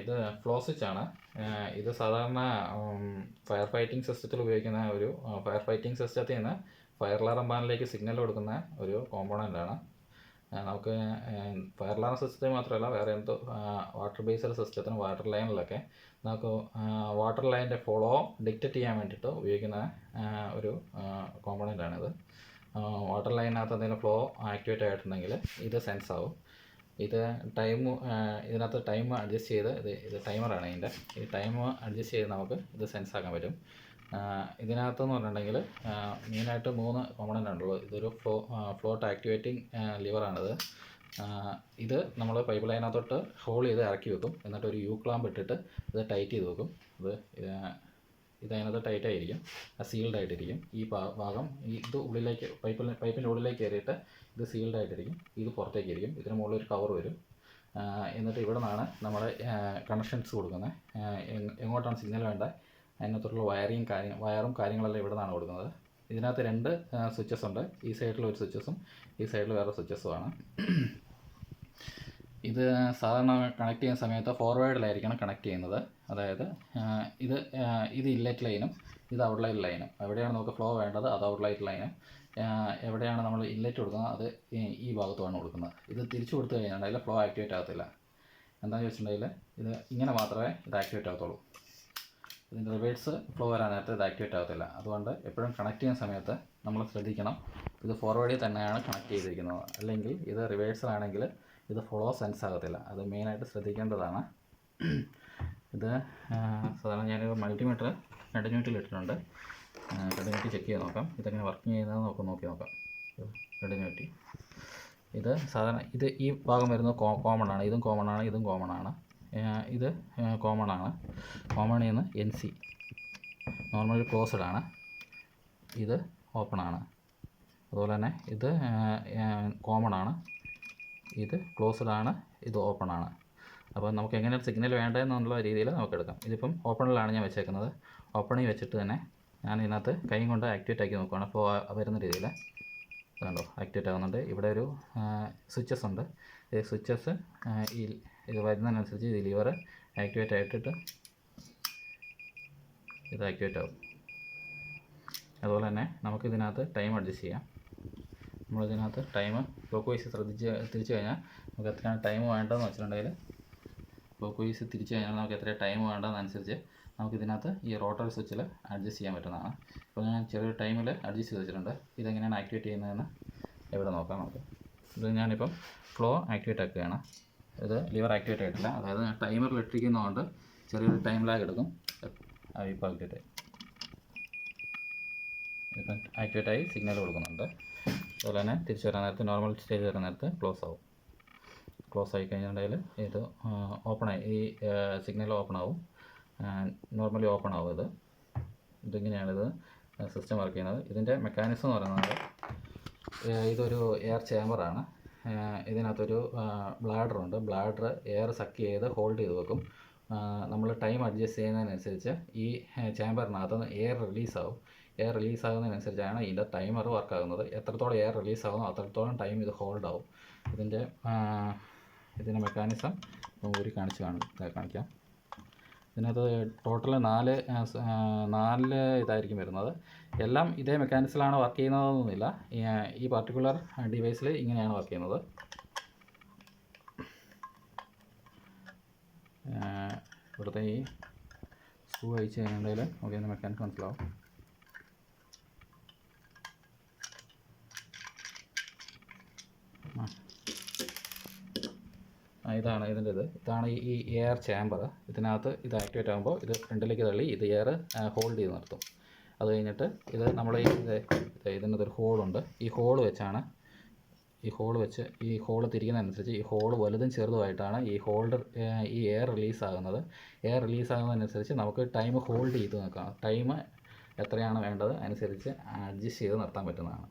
ഇത് ഫ്ലോ സ്വിച്ചാണ്. ഇത് സാധാരണ ഫയർ ഫൈറ്റിംഗ് സിസ്റ്റത്തിൽ ഉപയോഗിക്കുന്ന ഒരു ഫയർ ഫൈറ്റിംഗ് സിസ്റ്റത്തിൽ നിന്ന് ഫയർ അലാറം പാനലിലേക്ക് സിഗ്നൽ കൊടുക്കുന്ന ഒരു കോമ്പോണൻ്റാണ്. നമുക്ക് ഫയർ അലാറം സിസ്റ്റത്തിൽ മാത്രമല്ല വേറെ എന്തോ വാട്ടർ ബേസ്ഡ് സിസ്റ്റത്തിനും വാട്ടർ ലൈനിലൊക്കെ നമുക്ക് വാട്ടർ ലൈനിൻ്റെ ഫ്ലോ ഡിക്റ്റേറ്റ് ചെയ്യാൻ വേണ്ടിയിട്ട് ഉപയോഗിക്കുന്ന ഒരു കോമ്പോണൻ്റാണിത്. വാട്ടർ ലൈനിനകത്ത് എന്തെങ്കിലും ഫ്ലോ ആക്ടിവേറ്റ് ആയിട്ടുണ്ടെങ്കിൽ ഇത് സെൻസ് ആവും. ഇത് ഇതിനകത്ത് ടൈം അഡ്ജസ്റ്റ് ചെയ്ത് ഇത് ടൈമറാണ്. ഈ ടൈം അഡ്ജസ്റ്റ് ചെയ്ത് നമുക്ക് ഇത് സെൻസ് ആക്കാൻ പറ്റും. ഇതിനകത്തെന്ന് പറഞ്ഞിട്ടുണ്ടെങ്കിൽ മെയിനായിട്ട് 3 കോമ്പണൻ്റ് ഉണ്ടല്ലോ. ഇതൊരു ഫ്ലോട്ട് ആക്ടിവേറ്റിംഗ് ലിവറാണിത്. ഇത് നമ്മൾ പൈപ്പ് ലൈനകത്തോട്ട് ഹോൾ ചെയ്ത് ഇറക്കി വെക്കും. എന്നിട്ട് ഒരു യു ക്ലാമ്പ് ഇട്ടിട്ട് ഇത് ടൈറ്റ് ചെയ്ത് വെക്കും. ഇതിനകത്ത് ടൈറ്റ് ആയിരിക്കും, സീൽഡ് ആയിട്ടിരിക്കും. ഈ ഭാഗം ഇത് ഉള്ളിലേക്ക് പൈപ്പിൻ്റെ ഉള്ളിലേക്ക് കയറിയിട്ട് ഇത് സീൽഡ് ആയിട്ടിരിക്കും. ഇത് പുറത്തേക്ക് ഇരിക്കും. ഇതിന് മുകളിൽ ഒരു കവർ വരും. എന്നിട്ട് ഇവിടെ നിന്നാണ് നമ്മുടെ കണക്ഷൻസ് കൊടുക്കുന്നത്. എങ്ങോട്ടാണ് സിഗ്നൽ വേണ്ടത് അതിനകത്തുള്ള വയറും കാര്യങ്ങളെല്ലാം ഇവിടെ നിന്നാണ് കൊടുക്കുന്നത്. ഇതിനകത്ത് 2 സ്വിച്ചസ് ഉണ്ട്. ഈ സൈഡിൽ ഒരു സ്വിച്ചസും ഈ സൈഡിൽ വേറെ സ്വിച്ചസുമാണ്. ഇത് സാധാരണ കണക്ട് ചെയ്യുന്ന സമയത്ത് ഫോർവേഡിലായിരിക്കണം കണക്ട് ചെയ്യുന്നത്. അതായത് ഇത് ഇൻലെറ്റ് ലൈനും ഇത് ഔട്ട്ലൈറ്റ് ലൈനും. എവിടെയാണ് നമുക്ക് ഫ്ലോ വേണ്ടത് അത് ഔട്ട്ലൈറ്റ് ലൈനും, എവിടെയാണ് നമ്മൾ ഇൻലെറ്റ് കൊടുക്കുന്നത് അത് ഈ ഭാഗത്തുമാണ് കൊടുക്കുന്നത്. ഇത് തിരിച്ചു കൊടുത്തു കഴിഞ്ഞാൽ ഫ്ലോ ആക്ടിവേറ്റ് ആകത്തില്ല. എന്താണെന്ന് വെച്ചിട്ടുണ്ടെങ്കിൽ ഇത് ഇങ്ങനെ മാത്രമേ ഇത് ആക്ടിവേറ്റ് ആകത്തുള്ളൂ. ഇതിൻ്റെ റിവേഴ്സ് ഫ്ലോ വരാൻ നേരത്തെ ഇത് ആക്ടിവേറ്റ് ആകത്തില്ല. അതുകൊണ്ട് എപ്പോഴും കണക്ട് ചെയ്യുന്ന സമയത്ത് നമ്മൾ ശ്രദ്ധിക്കണം, ഇത് ഫോർവേഡിൽ തന്നെയാണ് കണക്ട് ചെയ്തിരിക്കുന്നത്. അല്ലെങ്കിൽ ഇത് റിവേഴ്സിലാണെങ്കിൽ ഇത് ഫ്ലോ സെൻസ് ആകത്തില്ല. അത് മെയിനായിട്ട് ശ്രദ്ധിക്കേണ്ടതാണ്. ഇത് സാധാരണ ഞാനൊരു മൾട്ടിമീറ്റർ കണ്ടിന്യൂറ്റിയിൽ ഇട്ടിട്ടുണ്ട്. കണ്ടിന്യൂറ്റി ചെക്ക് ചെയ്ത് നോക്കാം. ഇതെങ്ങനെ വർക്കിംഗ് ചെയ്യുന്നത് നോക്കി നോക്കാം. കണ്ടിന്യൂറ്റി ഇത് സാധാരണ ഈ ഭാഗം വരുന്നത് കോമൺ ആണ്. ഇതും കോമൺ ആണ്, ഇതും കോമൺ ആണ്. ഇത് കോമൺ ആണ്. കോമണിൽ നിന്ന് NC നോർമലി ക്ലോസ്ഡ് ആണ്. ഇത് ഓപ്പൺ ആണ്. അതുപോലെ തന്നെ ഇത് കോമൺ ആണ്, ഇത് ക്ലോസ്ഡ് ആണ്, ഇത് ഓപ്പൺ ആണ്. അപ്പോൾ നമുക്ക് എങ്ങനെയാണ് സിഗ്നൽ വേണ്ടതെന്നുള്ള രീതിയിൽ നമുക്ക് എടുക്കാം. ഇതിപ്പം ഓപ്പണിലാണ് ഞാൻ വെച്ചേക്കുന്നത്. ഓപ്പണിൽ വെച്ചിട്ട് തന്നെ ഞാൻ ഇതിനകത്ത് കൈ കൊണ്ട് ആക്ടിവേറ്റ് ആക്കി നോക്കുകയാണ്. ഫ്ലോ വരുന്ന രീതിയിൽ കണ്ടോ ആക്ടിവേറ്റ് ആകുന്നുണ്ട്. ഇവിടെ ഒരു സ്വിച്ചസ് ഉണ്ട്. ഈ സ്വിച്ചസ് ഇത് വരുന്നതിനനുസരിച്ച് ഇത് ലിവർ ആക്ടിവേറ്റ് ആയിട്ടിട്ട് ഇത് ആക്ടിവേറ്റ് ആകും. അതുപോലെ തന്നെ നമുക്കിതിനകത്ത് ടൈം അഡ്ജസ്റ്റ് ചെയ്യാം. നമ്മളിതിനകത്ത് ടൈം ക്ലോക്ക് വൈസ് തിരിച്ചു കഴിഞ്ഞാൽ നമുക്ക് എത്രയാണ് ടൈം വേണ്ടതെന്ന് വെച്ചിട്ടുണ്ടെങ്കിൽ ക്ലോക്ക് വൈസ് തിരിച്ചു കഴിഞ്ഞാൽ നമുക്ക് എത്ര ടൈം വേണ്ടതെന്നനുസരിച്ച് നമുക്കിതിനകത്ത് ഈ റോട്ടറി സ്വിച്ചിൽ അഡ്ജസ്റ്റ് ചെയ്യാൻ പറ്റുന്നതാണ്. ഇപ്പോൾ ഞാൻ ചെറിയൊരു ടൈമിൽ അഡ്ജസ്റ്റ് ചെയ്ത് വെച്ചിട്ടുണ്ട്. ഇതെങ്ങനെയാണ് ആക്ടിവേറ്റ് ചെയ്യുന്നതെന്ന് ഇവിടെ നോക്കാം നമുക്ക്. ഇത് ഞാനിപ്പം ഫ്ലോ ആക്ടിവേറ്റ് ആക്കുകയാണ്. ഇത് ലിവർ ആക്ടിവേറ്റ് ആയിട്ടില്ല. അതായത് ടൈമറിൽ ഇട്ടിരിക്കുന്നതുകൊണ്ട് ചെറിയൊരു ടൈം ലാഗ് എടുക്കും. ഇപ്പോൾ ആക്ടിവേറ്റ് ആയി, ഇപ്പം ആക്ടിവേറ്റ് ആയി സിഗ്നൽ കൊടുക്കുന്നുണ്ട്. അതുപോലെ തന്നെ തിരിച്ചു വരാൻ നേരത്ത് നോർമൽ സ്റ്റേജ് വരാൻ നേരത്ത് ക്ലോസ് ആവും. ക്ലോസ് ആയി കഴിഞ്ഞിട്ടുണ്ടെങ്കിൽ ഇത് ഓപ്പണായി, ഈ സിഗ്നൽ ഓപ്പൺ ആവും. നോർമലി ഓപ്പൺ ആവും. ഇതിങ്ങനെയാണിത് സിസ്റ്റം വർക്ക് ചെയ്യുന്നത്. ഇതിൻ്റെ മെക്കാനിസം എന്ന് പറയുന്നത് ഇതൊരു എയർ ചേമ്പറാണ്. ഇതിനകത്തൊരു ബ്ലാഡറുണ്ട്. ബ്ലാഡർ എയർ സക്ക് ചെയ്ത് ഹോൾഡ് ചെയ്ത് വെക്കും. നമ്മൾ ടൈം അഡ്ജസ്റ്റ് ചെയ്യുന്നതിനനുസരിച്ച് ഈ ചേമ്പറിനകത്ത് എയർ റിലീസാവും. എയർ റിലീസാകുന്നതിനനുസരിച്ചാണ് ഇതിൻ്റെ ടൈമർ വർക്കാകുന്നത്. എത്രത്തോളം എയർ റിലീസാകുന്നോ അത്രത്തോളം ടൈം ഇത് ഹോൾഡ് ആവും. ഇതിൻ്റെ മെക്കാനിസം ഊരി കാണിക്കാം. ഇതിനകത്ത് ടോട്ടൽ 4 ഇതായിരിക്കും വരുന്നത്. എല്ലാം ഇതേ മെക്കാനിക്സിലാണ് വർക്ക് ചെയ്യുന്നതെന്നൊന്നുമില്ല. ഈ പർട്ടിക്കുലർ ഡിവൈസിൽ ഇങ്ങനെയാണ് വർക്ക് ചെയ്യുന്നത്. ഇവിടുത്തെ ഈ സ്ക്രൂ അയച്ചു കഴിഞ്ഞിട്ടുണ്ടെങ്കിൽ നമുക്ക് ഇതിൻ്റെ മെക്കാനിക്സ് മനസ്സിലാവും. ഇതാണ് ഇതാണ് ഈ എയർ ചേമ്പർ. ഇതിനകത്ത് ഇത് ആക്ടിവേറ്റ് ആകുമ്പോൾ ഇത് ഫ്രണ്ടിലേക്ക് തള്ളി ഇത് എയർ ഹോൾഡ് ചെയ്ത് നിർത്തും. അത് കഴിഞ്ഞിട്ട് ഇത് നമ്മൾ ഇതിനകത്തൊരു ഹോളുണ്ട്. ഈ ഹോൾ വെച്ചാണ് ഈ ഹോൾ തിരിക്കുന്നതനുസരിച്ച് ഈ ഹോൾ വലുതും ചെറുതുമായിട്ടാണ് ഈ എയർ റിലീസാകുന്നത്. എയർ റിലീസാകുന്നതനുസരിച്ച് നമുക്ക് ടൈം ഹോൾഡ് ചെയ്ത് നോക്കാം. ടൈം എത്രയാണ് വേണ്ടത് അനുസരിച്ച് അഡ്ജസ്റ്റ് ചെയ്ത് നിർത്താൻ പറ്റുന്നതാണ്.